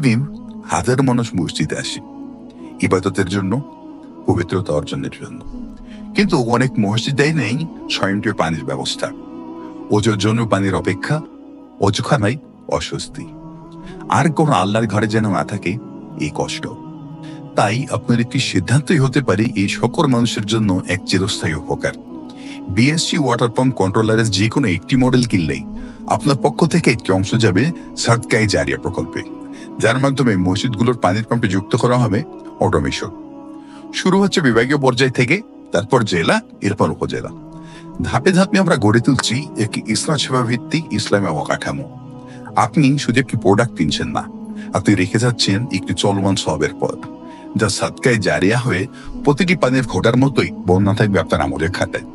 প্রতিদিন হাজার মানুষ মসজিদে আসে ইবাদতের জন্য, পবিত্রতা অর্জনের জন্য, কিন্তু অনেক মসজিদেই নেই স্বয়ংক্রিয় পানির ব্যবস্থা। ওজোর জন্য পানির অপেক্ষা, অজুখানায় অস্বস্তি, আর কোন আল্লাহর ঘরে যেন না থাকে এই কষ্ট। তাই আপনার একটি সিদ্ধান্তই হতে পারে এই সকল মানুষের জন্য এক চিরস্থায়ী উপকার। বিএসসি ওয়াটার পাম্প কন্ট্রোলারের যে কোনো একটি মডেল কিনলেই আপনার পক্ষ থেকে একটি অংশ যাবে সাদকায়ে জারিয়া প্রকল্পে, যার মাধ্যমে মসজিদগুলোর পানির পাম্পে যুক্ত করা হবে অটোমেশন। শুরু হচ্ছে বিভাগীয় পর্যায় থেকে, তারপর জেলা, এরপর উপজেলা। ধাপে ধাপে আমরা গড়ে তুলছি একটি ইসলাম সেবা ভিত্তিক ইসলামী অবকাঠামো। আপনি শুধু একটি প্রোডাক্ট কিনছেন না, আপনি রেখে যাচ্ছেন একটি চলমান সবের পথ, যা সাদকায়ে জারিয়া হয়ে প্রতিটি পানির ফোঁটার মতোই বন্যা থাকবে আপনার আমলের খাতায়।